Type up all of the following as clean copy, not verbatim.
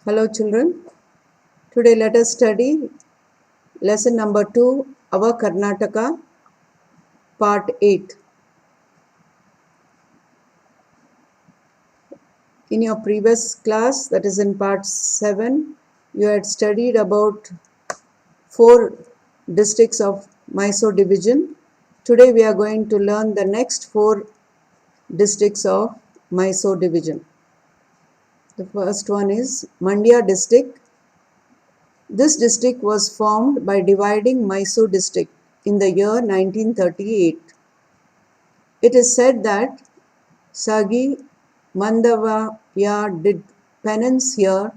Hello children, today let us study lesson number 2, our Karnataka, part 8. In your previous class, that is in part 7, you had studied about 4 districts of Mysore division. Today we are going to learn the next 4 districts of Mysore division. The first one is Mandya district. This district was formed by dividing Mysore district in the year 1938. It is said that Sagi Mandavaya did penance here,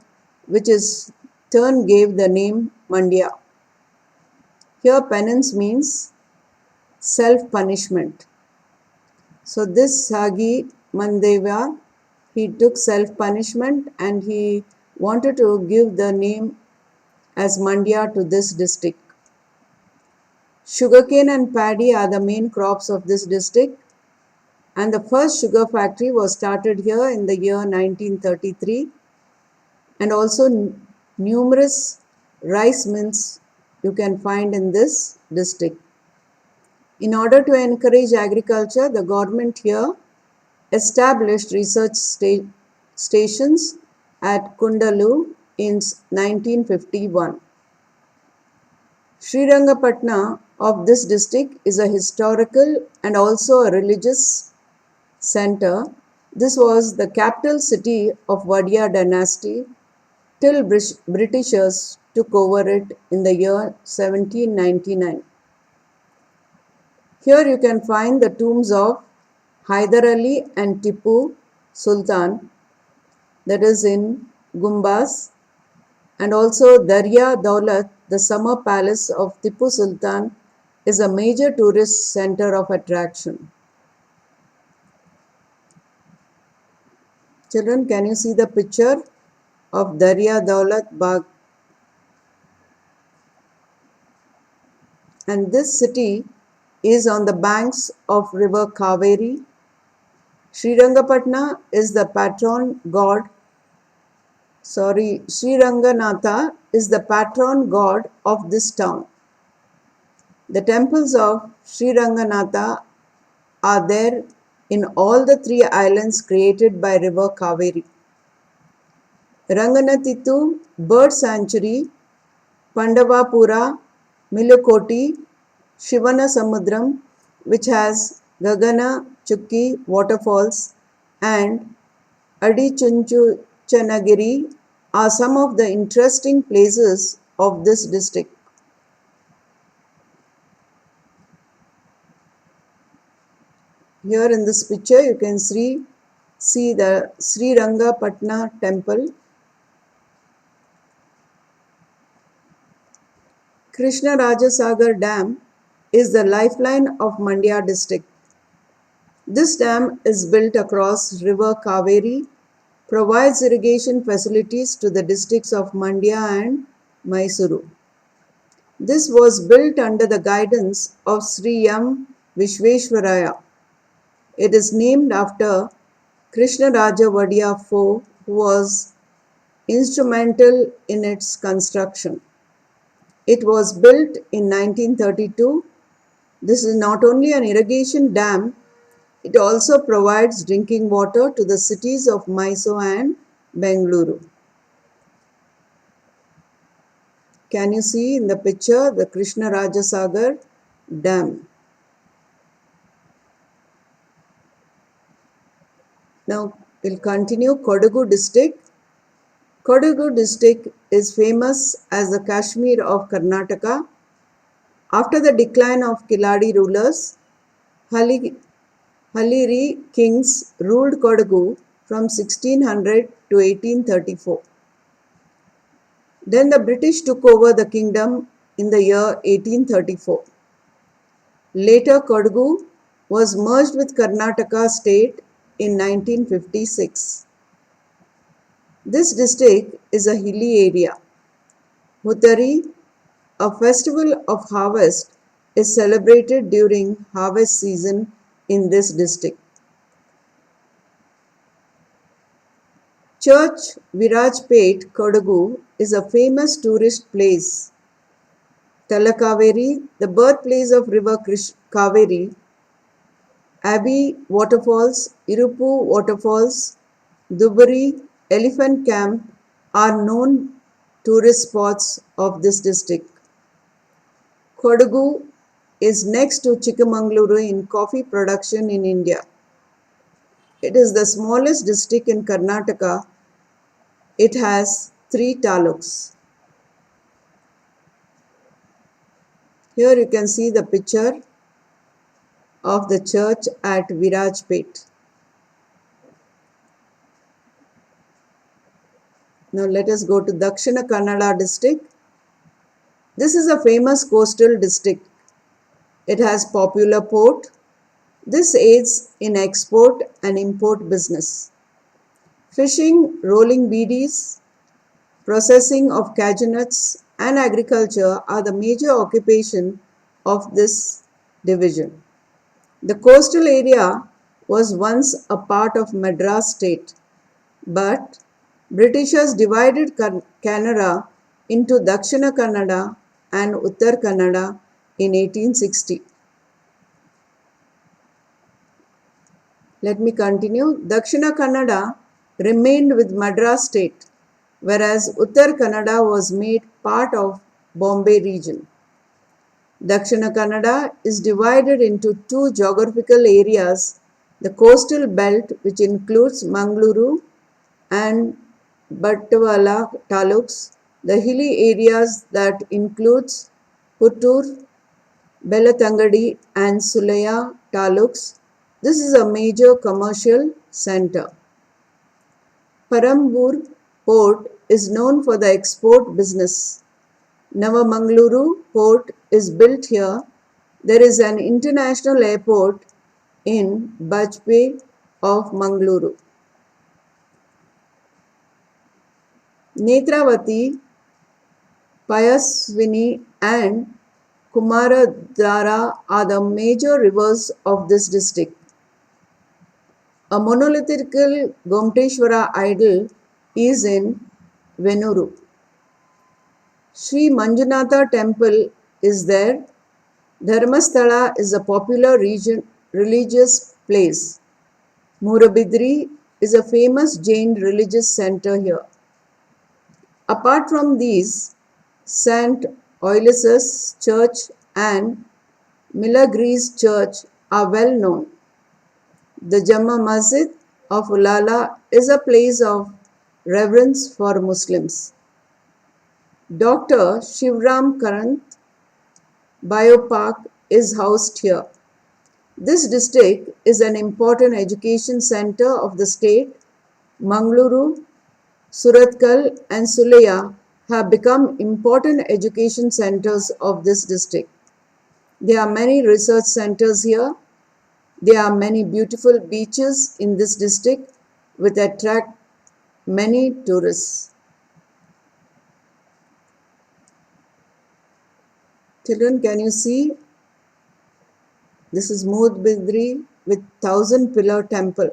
which is turn gave the name Mandya. Here penance means self-punishment. So this Sagi Mandavaya, he took self-punishment and he wanted to give the name as Mandya to this district. Sugarcane and paddy are the main crops of this district, and the first sugar factory was started here in the year 1933, and also numerous rice mills you can find in this district. In order to encourage agriculture, the government here established research stations at Kundalu in 1951. Srirangapatna of this district is a historical and also a religious center. This was the capital city of Wadya dynasty till Britishers took over it in the year 1799. Here you can find the tombs of Hyder Ali and Tipu Sultan, that is in Gumbaz, and also Darya Daulat, the summer palace of Tipu Sultan, is a major tourist center of attraction. Children, can you see the picture of Darya Daulat Bagh? And this city is on the banks of river Kaveri. Srirangapatna is the patron god. Sri Ranganatha is the patron god of this town. The temples of Sri Ranganatha are there in all the 3 islands created by river Kaveri. Ranganathitu Bird Sanctuary, Pandavapura, Milukoti, Shivana Samudram, which has Gagana Chukki waterfalls, and Adichunchuchanagiri are some of the interesting places of this district. Here in this picture you can see the Sri Rangapatna temple. Krishna Rajasagar Dam is the lifeline of Mandya district. This dam is built across river Kaveri, provides irrigation facilities to the districts of Mandya and Mysuru. This was built under the guidance of Sri M. Vishveshwaraya. It is named after Krishna Raja Wadya IV, who was instrumental in its construction. It was built in 1932. This is not only an irrigation dam, it also provides drinking water to the cities of Mysore and Bengaluru. Can you see in the picture the Krishna Rajasagar Dam? Now we'll continue. Kodagu district. Kodagu district is famous as the Kashmir of Karnataka. After the decline of Kiladi rulers, Haliri kings ruled Kodagu from 1600 to 1834. Then the British took over the kingdom in the year 1834. Later Kodagu was merged with Karnataka state in 1956. This district is a hilly area. Huttari, a festival of harvest, is celebrated during harvest season in this district. Church Virajpet, Kodagu is a famous tourist place. Talakaveri, the birthplace of river Kaveri, Abbey Waterfalls, Irupu Waterfalls, Dubari Elephant Camp are known tourist spots of this district. Kodagu is next to Chikmagaluru in coffee production in India. It is the smallest district in Karnataka. It has 3 taluks. Here you can see the picture of the church at Virajpet. Now let us go to Dakshina Kannada district. This is a famous coastal district. It has popular port. This aids in export and import business. Fishing, rolling beedies, processing of cashew nuts and agriculture are the major occupation of this division. The coastal area was once a part of Madras state, but Britishers divided Kannada into Dakshina Kannada and Uttar Kannada in 1860. Let me continue. Dakshina Kannada remained with Madras state, whereas Uttar Kannada was made part of Bombay region. Dakshina Kannada is divided into 2 geographical areas, the coastal belt, which includes Mangaluru and Battawala taluks, the hilly areas that includes Puttur, Belatangadi and Sulaya taluks. This is a major commercial center. Perambur port is known for the export business. Navamangaluru port is built here. There is an international airport in Bajpe of Mangaluru. Netravati, Payaswini and Kumaradhara are the major rivers of this district. A monolithic Gomteshwara idol is in Venuru. Sri Manjunatha temple is there. Dharmasthala is a popular religious place. Murabidri is a famous Jain religious center here. Apart from these, St. Oilesus Church and Milagres Church are well known. The Jama Masjid of Ulala is a place of reverence for Muslims. Dr. Shivram Karant Biopark is housed here. This district is an important education center of the state. Mangaluru, Surathkal and Sulaya have become important education centers of this district. There are many research centers here. There are many beautiful beaches in this district which attract many tourists. Children, can you see? This is Mudbidri with 1000 pillar temple.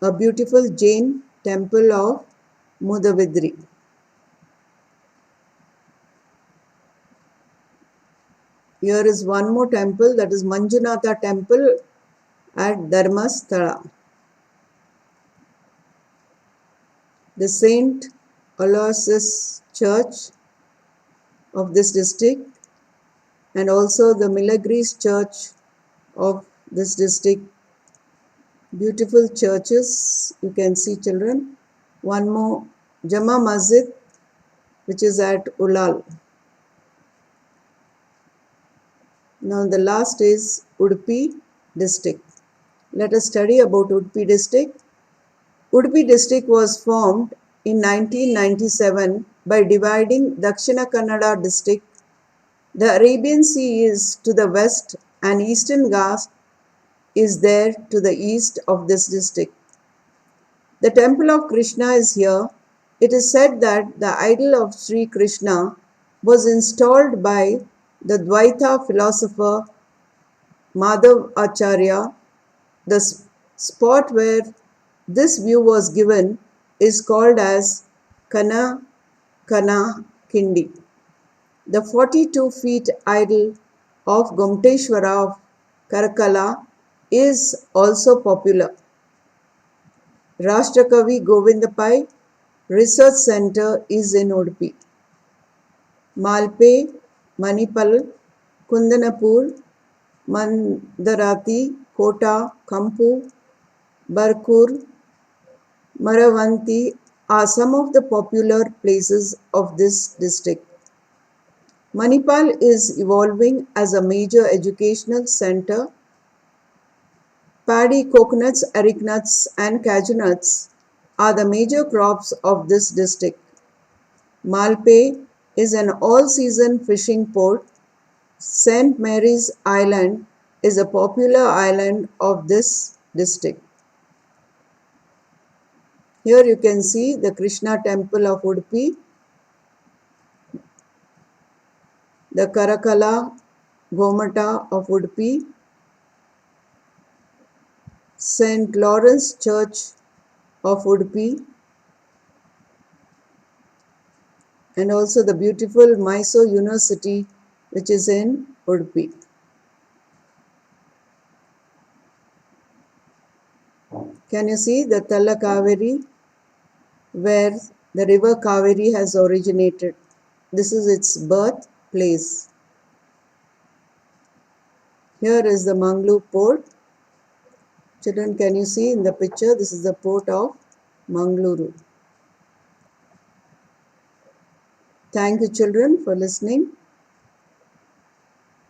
A beautiful Jain temple of Mudabidri. Here is one more temple, that is Manjunatha temple at Dharmasthala. The Saint Aloysius Church of this district and also the Milagres Church of this district. Beautiful churches, you can see, children. One more, Jama Masjid, which is at Ulal. Now the last is Udupi district. Let us study about Udupi district. Udupi district was formed in 1997 by dividing Dakshina Kannada district. The Arabian Sea is to the west and Eastern Ghats is there to the east of this district. The temple of Krishna is here. It is said that the idol of Sri Krishna was installed by the Dvaita philosopher Madhav Acharya. The spot where this view was given is called as Kana Kana Kindi. The 42 feet idol of Gomteshwara of Karakala is also popular. Rashtrakavi Govindapai Research Center is in Udupi. Malpe, Manipal, Kundanapur, Mandarati, Kota, Kampu, Barkur, Maravanti are some of the popular places of this district. Manipal is evolving as a major educational center. Paddy, coconuts, areca nuts and cashew nuts are the major crops of this district. Malpe is an all-season fishing port. St. Mary's Island is a popular island of this district. Here you can see the Krishna temple of Udupi, the Karakala Gomata of Udupi, St. Lawrence Church of Udupi, and also the beautiful Mysore University which is in Udupi. Can you see the Talla Kaveri where the river Kaveri has originated? This is its birthplace. Here is the Mangalore port. Children, can you see in the picture? This is the port of Mangaluru. Thank you, children, for listening.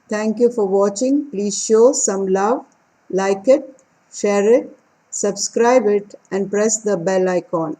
Thank you for watching. Please show some love, like it, share it, subscribe it, and press the bell icon.